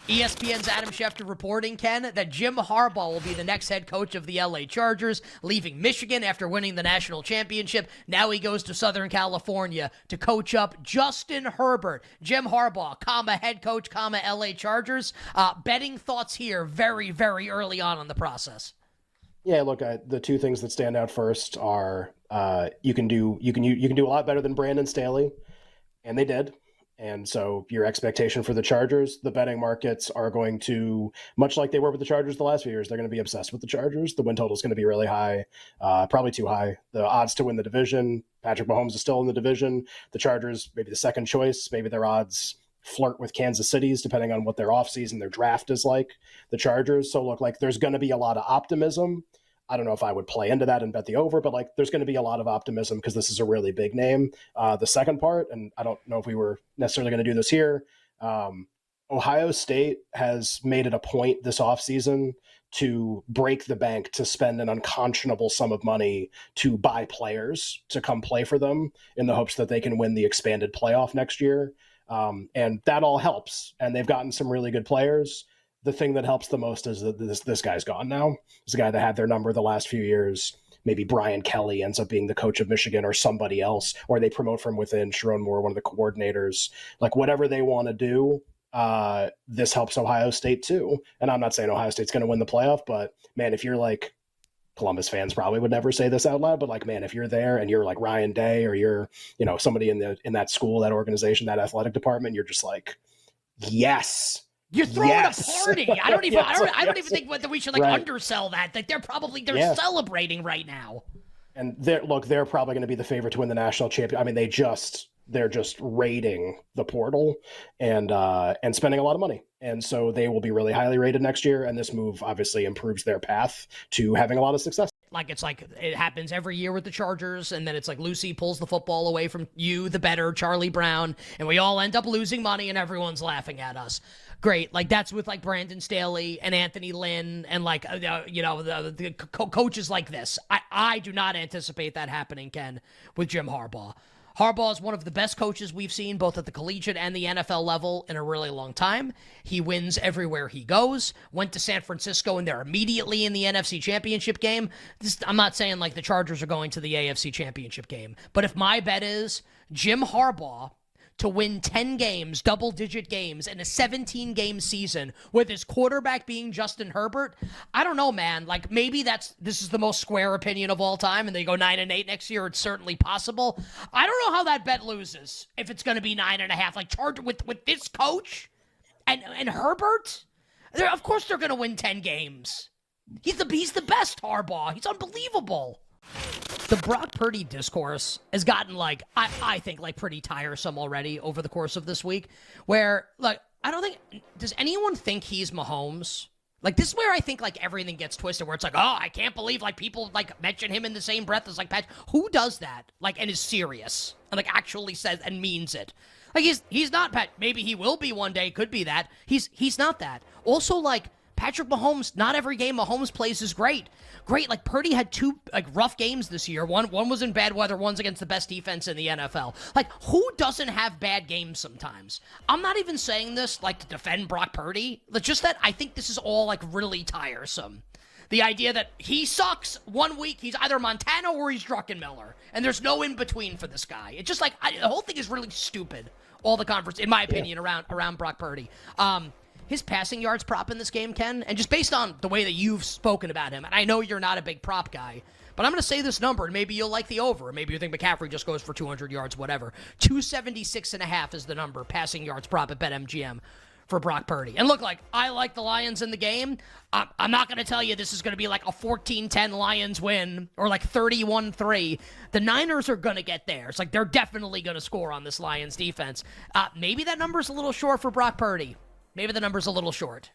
ESPN's Adam Schefter reporting, Ken, that Jim Harbaugh will be the next head coach of the LA Chargers, leaving Michigan after winning the national championship. Now he goes to Southern California to coach up Justin Herbert. Jim Harbaugh, head coach, LA Chargers. Betting thoughts here very, very early on in the process. Yeah, look, the two things that stand out first are you can do a lot better than Brandon Staley, and they did. And so your expectation for the Chargers, the betting markets are going to, much like they were with the Chargers the last few years, they're going to be obsessed with the Chargers. The win total is going to be really high, probably too high. The odds to win the division, Patrick Mahomes is still in the division. The Chargers, maybe the second choice, maybe their odds flirt with Kansas City's, depending on what their offseason, their draft is like, the Chargers. So look, like there's going to be a lot of optimism. I don't know if I would play into that and bet the over, but like there's going to be a lot of optimism because this is a really big name. The second part, and I don't know if we were necessarily going to do this here, Ohio State has made it a point this offseason to break the bank, to spend an unconscionable sum of money to buy players to come play for them in the hopes that they can win the expanded playoff next year. And that all helps. And they've gotten some really good players. The thing that helps the most is that this guy's gone now. This guy that had their number the last few years. Maybe Brian Kelly ends up being the coach of Michigan or somebody else, or they promote from within, Sharon Moore, one of the coordinators. Like whatever they want to do, this helps Ohio State too. And I'm not saying Ohio State's going to win the playoff, but man, if you're like, Columbus fans probably would never say this out loud, but like, man, if you're there and you're like Ryan Day or you're, somebody in that school, that organization, that athletic department, you're just like, yes. You're throwing a party. I don't even think that we should undersell that. Like they're celebrating right now. And they're probably going to be the favorite to win the national championship. I mean, they're just raiding the portal and spending a lot of money. And so they will be really highly rated next year. And this move obviously improves their path to having a lot of success. It's like it happens every year with the Chargers, and then it's like Lucy pulls the football away from you, the better, Charlie Brown, and we all end up losing money and everyone's laughing at us. Great. Like that's with like Brandon Staley and Anthony Lynn and like, the coaches like this. I do not anticipate that happening, Ken, with Jim Harbaugh. Harbaugh is one of the best coaches we've seen both at the collegiate and the NFL level in a really long time. He wins everywhere he goes. Went to San Francisco and they're immediately in the NFC Championship game. I'm not saying like the Chargers are going to the AFC Championship game, but if my bet is Jim Harbaugh to win 10 games, double-digit games, in a 17-game season with his quarterback being Justin Herbert, I don't know, man. Like, maybe this is the most square opinion of all time, and they go 9-8 next year. It's certainly possible. I don't know how that bet loses if it's going to be 9.5. Like, Charger with this coach and Herbert, of course they're going to win 10 games. He's the best, Harbaugh. He's unbelievable. The Brock Purdy discourse has gotten, I think, pretty tiresome already over the course of this week, where, does anyone think he's Mahomes? This is where I think, everything gets twisted, where it's I can't believe, people, mention him in the same breath as, Pat. Who does that, and is serious, and, actually says and means it? He's not, Pat. Maybe he will be one day, could be that. He's not that. Also, Patrick Mahomes, not every game Mahomes plays is great. Purdy had two rough games this year. One was in bad weather, one's against the best defense in the NFL. Who doesn't have bad games sometimes? I'm not even saying this to defend Brock Purdy. Just that I think this is all really tiresome. The idea that he sucks one week, he's either Montana or he's Druckenmiller, and there's no in between for this guy. It's just the whole thing is really stupid. All the conference, in my opinion, around Brock Purdy. His passing yards prop in this game, Ken, and just based on the way that you've spoken about him, and I know you're not a big prop guy, but I'm going to say this number, and maybe you'll like the over, maybe you think McCaffrey just goes for 200 yards, whatever. 276.5 is the number, passing yards prop at BetMGM for Brock Purdy. And look, I like the Lions in the game. I'm not going to tell you this is going to be a 14-10 Lions win or 31-3. The Niners are going to get there. It's they're definitely going to score on this Lions defense. Maybe that number's a little short for Brock Purdy. Maybe the number's a little short.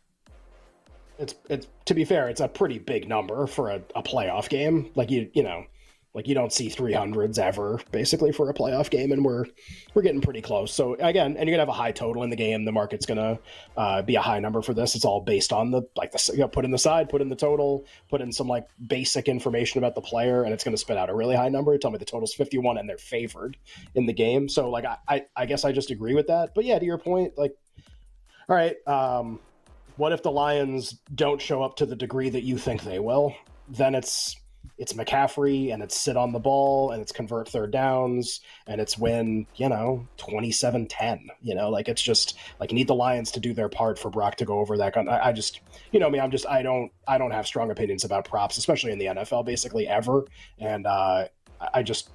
It's to be fair, it's a pretty big number for a playoff game. You don't see 300s ever, basically, for a playoff game, and we're getting pretty close. So again, and you're gonna have a high total in the game. The market's gonna be a high number for this. It's all based on put in the side, put in the total, put in some basic information about the player, and it's gonna spit out a really high number. Tell me the total's 51 and they're favored in the game. So I guess I just agree with that. But yeah, to your point, all right, what if the Lions don't show up to the degree that you think they will? Then it's McCaffrey, and it's sit on the ball, and it's convert third downs, and it's win, 27-10. Like, it's just like, you need the Lions to do their part for Brock to go over that gun. I just, I don't have strong opinions about props, especially in the NFL, basically ever. And I just,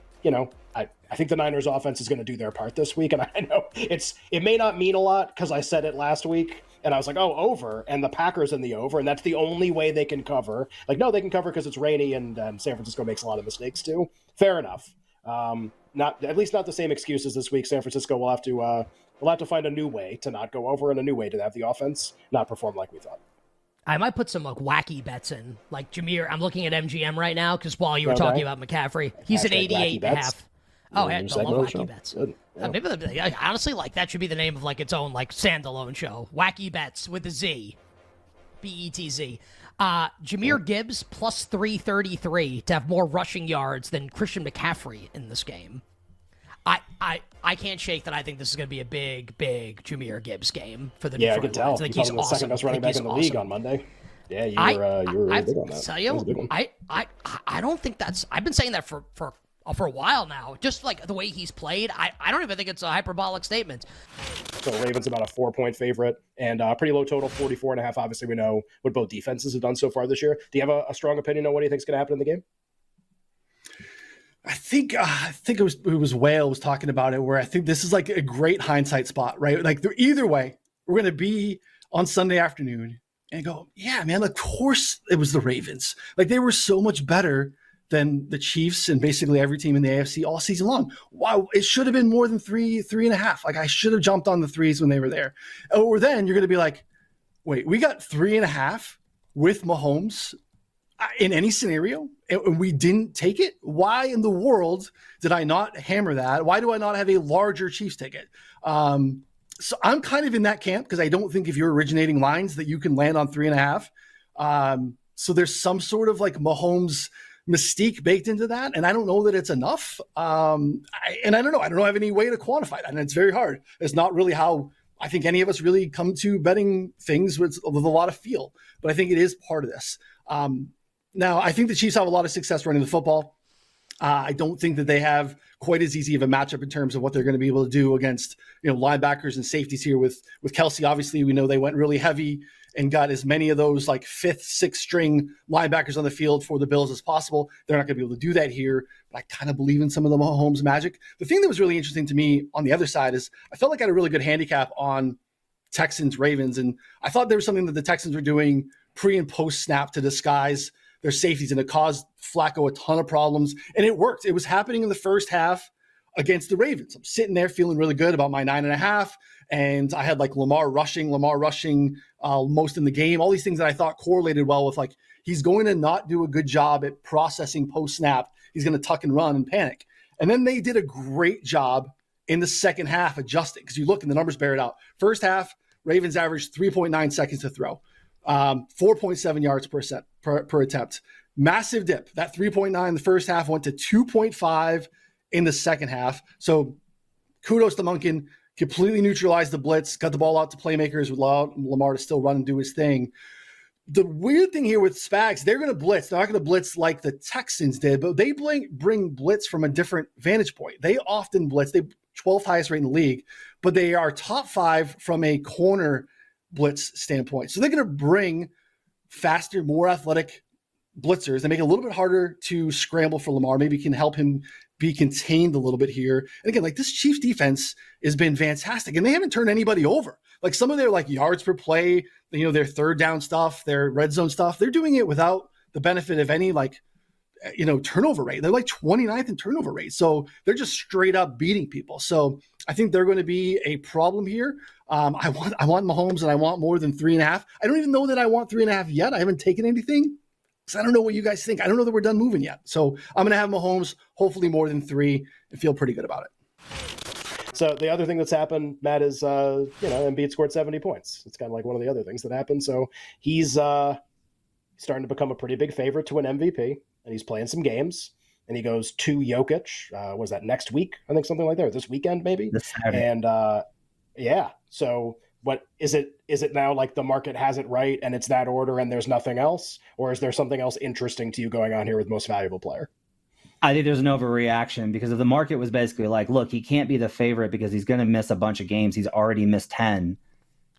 I think the Niners offense is going to do their part this week. And I know it may not mean a lot because I said it last week and I was like, oh, over, and the Packers in the over. And that's the only way they can cover. Like, no, they can cover because it's rainy and San Francisco makes a lot of mistakes too. Fair enough. At least not the same excuses this week. San Francisco will have to find a new way to not go over and a new way to have the offense not perform like we thought. I might put some like wacky bets in, like Jameer. I'm looking at MGM right now because while you were talking about McCaffrey, he's at 88.5. Oh, yeah, I love wacky bets. Yeah. Maybe honestly, like that should be the name of like its own like standalone show. Wacky bets with a Z, BETZ. Jameer Gibbs plus 333 to have more rushing yards than Christian McCaffrey in this game. I can't shake that. I think this is going to be a big Jameer Gibbs game for the Detroit I can tell. Lions. I think he's awesome. The second best running back in the league on Monday. Yeah, you were really big on that. Tell you, I don't think that's. I've been saying that for a while now. Just like the way he's played, I don't even think it's a hyperbolic statement. So Ravens about a 4-point favorite and pretty low total, 44.5. Obviously, we know what both defenses have done so far this year. Do you have a strong opinion on what do you think is going to happen in the game? I think it was Whale was talking about it, where I think this is like a great hindsight spot, right? Like either way, we're going to be on Sunday afternoon and go, yeah, man, of course it was the Ravens. Like they were so much better than the Chiefs and basically every team in the AFC all season long. Wow, it should have been more than 3.5. Like I should have jumped on the threes when they were there. Or then you're going to be like, wait, we got 3.5 with Mahomes in any scenario, and we didn't take it? Why in the world did I not hammer that? Why do I not have a larger Chiefs ticket? So I'm kind of in that camp because I don't think if you're originating lines that you can land on 3.5. So there's some sort of like Mahomes mystique baked into that, and I don't know that it's enough. I don't know. I don't have any way to quantify that, and it's very hard. It's not really how I think any of us really come to betting things with a lot of feel, but I think it is part of this. Now, I think the Chiefs have a lot of success running the football. I don't think that they have quite as easy of a matchup in terms of what they're going to be able to do against, linebackers and safeties here with Kelsey. Obviously, we know they went really heavy and got as many of those like 5th, 6th string linebackers on the field for the Bills as possible. They're not going to be able to do that here, but I kind of believe in some of the Mahomes magic. The thing that was really interesting to me on the other side is I felt like I had a really good handicap on Texans Ravens, and I thought there was something that the Texans were doing pre and post snap to disguise their safeties, and it caused Flacco a ton of problems, and it worked. It was happening in the first half against the Ravens. I'm sitting there feeling really good about my 9.5, and I had like Lamar rushing most in the game, all these things that I thought correlated well with like, he's going to not do a good job at processing post snap. He's going to tuck and run and panic. And then they did a great job in the second half adjusting, because you look and the numbers bear it out. First half, Ravens averaged 3.9 seconds to throw. 4.7 yards per attempt. Massive dip. That 3.9 in the first half went to 2.5 in the second half. So kudos to Monken. Completely neutralized the blitz, got the ball out to playmakers, allowed Lamar to still run and do his thing. The weird thing here with Spags, they're going to blitz. They're not going to blitz like the Texans did, but they bring blitz from a different vantage point. They often blitz. They 12th highest rate in the league, but they are top 5 from a corner blitz standpoint. So they're going to bring faster, more athletic blitzers. They make it a little bit harder to scramble for Lamar. Maybe can help him be contained a little bit here. And again, like this Chiefs defense has been fantastic, and they haven't turned anybody over. Like some of their like yards per play, their third down stuff, their red zone stuff, they're doing it without the benefit of any turnover rate. They're like 29th in turnover rate. So they're just straight up beating people. So I think they're going to be a problem here. I want Mahomes, and I want more than 3.5. I don't even know that I want 3.5 yet. I haven't taken anything, because I don't know what you guys think. I don't know that we're done moving yet. So I'm going to have Mahomes, hopefully more than 3, and feel pretty good about it. So the other thing that's happened, Matt, is, Embiid scored 70 points. It's kind of like one of the other things that happened. So he's starting to become a pretty big favorite to an MVP, and he's playing some games. And he goes to Jokic. Was that next week? I think something like that. Or this weekend, maybe. This Saturday. And yeah, so what is it? Is it now like the market has it right and it's that order and there's nothing else, or is there something else interesting to you going on here with most valuable player? I think there's an overreaction because if the market was basically like, look, he can't be the favorite because he's going to miss a bunch of games. He's already missed 10.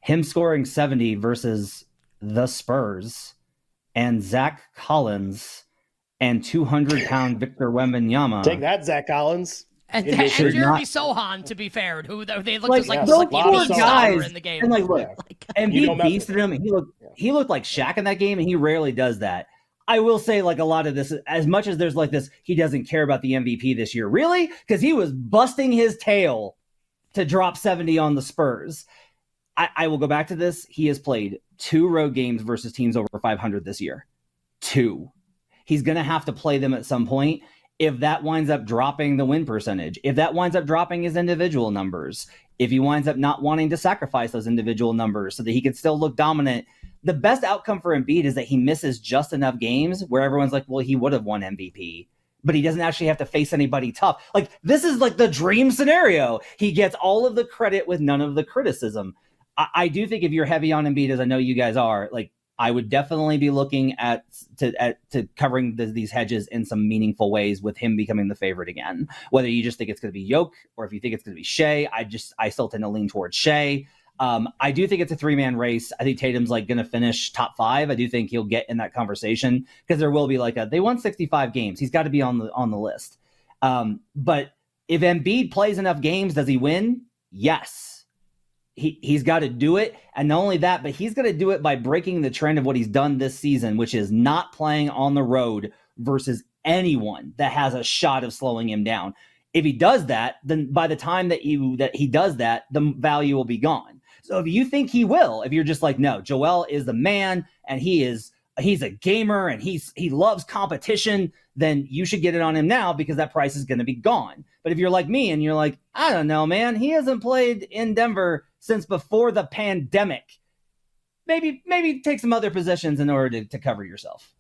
Him scoring 70 versus the Spurs and Zach Collins and 200-pound Victor Wembanyama. Take that, Zach Collins. And Should Jeremy not- Sohan, to be fair, who they looked Like, as like those the poor elite guys, star in the game. And like, look, You don't Embiid mess beasted with him. He looked like Shaq in that game, and he rarely does that. I will say, like, a lot of this, as much as there's like this, he doesn't care about the MVP this year. Really? Because he was busting his tail to drop 70 on the Spurs. I will go back to this. He has played 2 road games versus teams over 500 this year. 2. He's going to have to play them at some point. If that winds up dropping the win percentage, if that winds up dropping his individual numbers, if he winds up not wanting to sacrifice those individual numbers so that he can still look dominant, the best outcome for Embiid is that he misses just enough games where everyone's like, well, he would have won MVP, but he doesn't actually have to face anybody tough. Like, this is like the dream scenario. He gets all of the credit with none of the criticism. I do think if you're heavy on Embiid, as I know you guys are, like, I would definitely be looking at covering these hedges in some meaningful ways with him becoming the favorite again. Whether you just think it's going to be Yoke or if you think it's going to be Shea, I still tend to lean towards Shea. I do think it's a 3-man race. I think Tatum's like going to finish top 5. I do think he'll get in that conversation because there will be like they won 65 games. He's got to be on the list. But if Embiid plays enough games, does he win? Yes. He's got to do it. And not only that, but he's going to do it by breaking the trend of what he's done this season, which is not playing on the road versus anyone that has a shot of slowing him down. If he does that, then by the time that he does that, the value will be gone. So if you think he will, if you're just like, no, Joel is the man and he's a gamer and he loves competition, then you should get it on him now because that price is going to be gone. But if you're like me and you're like, I don't know, man, he hasn't played in Denver since before the pandemic, maybe take some other positions in order to cover yourself.